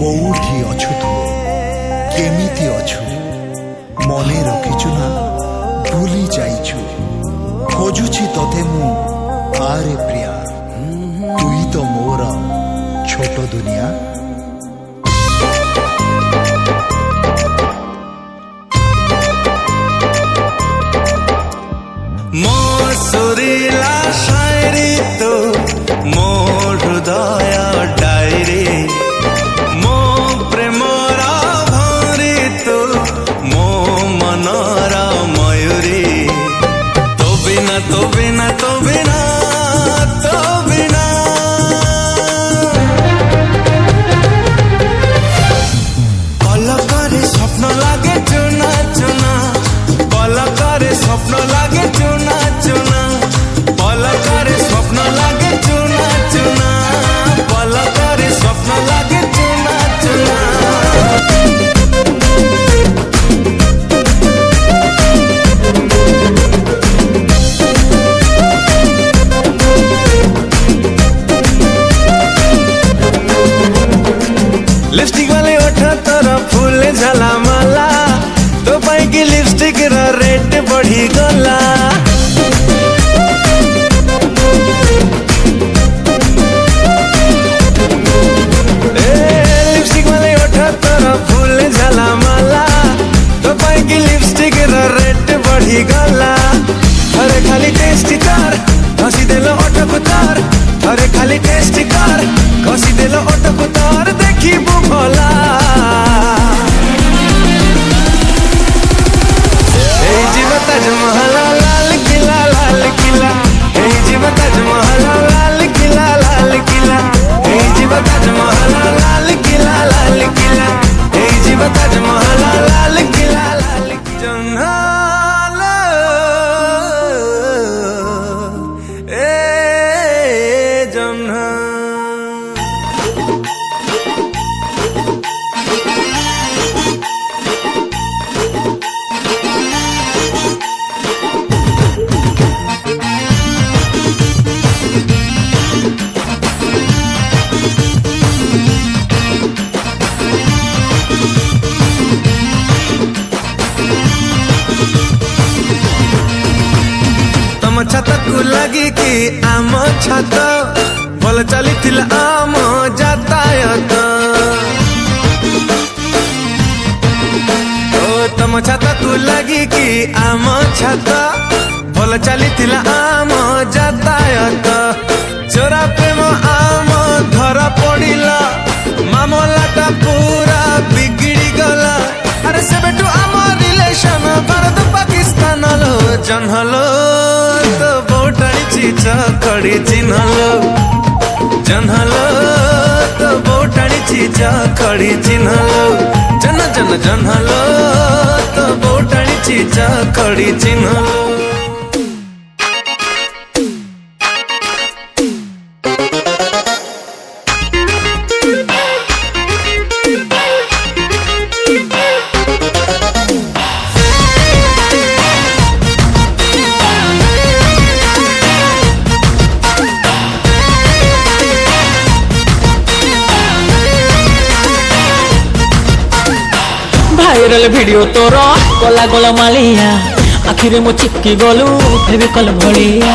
कोठी अछु तू केमिति अछु मने रखिचु ना भूली जाइछु खोजुछि तोते मु आरे प्रिया तुई तो मोर छोट दुनिया। मो सुरीला शायरी तो मो हृदय डायरी मो प्रेमरा भरी तो मो मनरा मयूरी तो बिना तो बिना तो बिना तो बिना पलकरे स्वप्न लागे चुना चुना पलकरे स्वप्न लागे चुना चुना पलकरे स्वप्न लागे चुना चुना पलकरे स्वप्न लागे चुना चुना। लिपस्टिक वाले ओठ तोरा फूल झला माला तो पाई की लिपस्टिक रा रेट बढ़ी गला लिपस्टिक वाले ओठ तोरा फूल झला माला तो पाई की लिपस्टिक रा रेट बढ़ी गला। अरे खाली टेस्ट कर घसी देलो ओठ कुतार अरे खाली टेस्ट कर घसी देलो ओठ कुतार देखी भला ताजमहल लाल किला हे जीव ताजमहल लाल किला हे जीव ताजमहल लाल किला हे जीव ताजमहल लाल किला जंगल ए जंगल। तम छत को लगी कि आम छत भल चली आम जातायत ओ तम छत को लगी कि आम छत भल चली आम जातायत चोरा प्रेम आम धरा पड़िला मामलाटा पूरा बिगड़ी गला। अरे से बेटू आम रिलेशन भारत पाकिस्तान लो जनहलो तो बोटाणी चीचा खड़ी चिन्हलो जनहलो तो बोटाणी चीचा खड़ी चिन्हलो जन जन जनहलो तो बोटाणी चीचा खड़ी चिन्हलो। भाइरल वीडियो तोर गला गला मालिया आखिरे मो चिपकी गलु फेविकल भलिया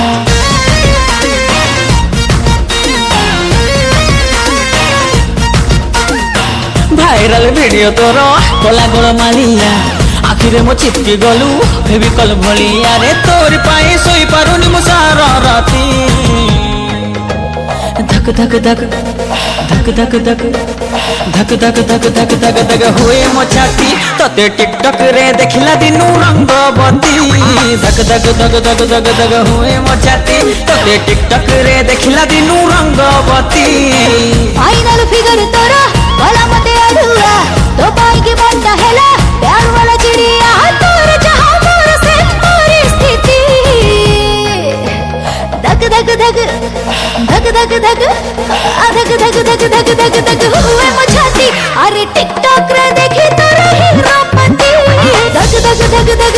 भाइरल वीडियो तोर गला गला मालिया आखिरे मो चिपकी गलु फेविकल भलिया रे तोर पाई सोई पारुनी मो सारा राती धक धक धक धक धक धक धक धक धक धक धक धक हुए मो छाती तते टिकटक रे देखला दिनु रंगवती धक धक धक धक धक धक हुए मो छाती तते टिकटक रे देखला दिनु रंगवती। फाइनल फिगर तोरा वाला मते अधूरा तो पाई के बनता हैला प्यार वाला चिड़िया तोर जहां मोर से मोरी स्थिति धक धक धक धक धक धक धक धक धक धक धक धक हुए मो छाती अरे टिकटॉक रे देखी तोरा हीरा पति धक धक धक धक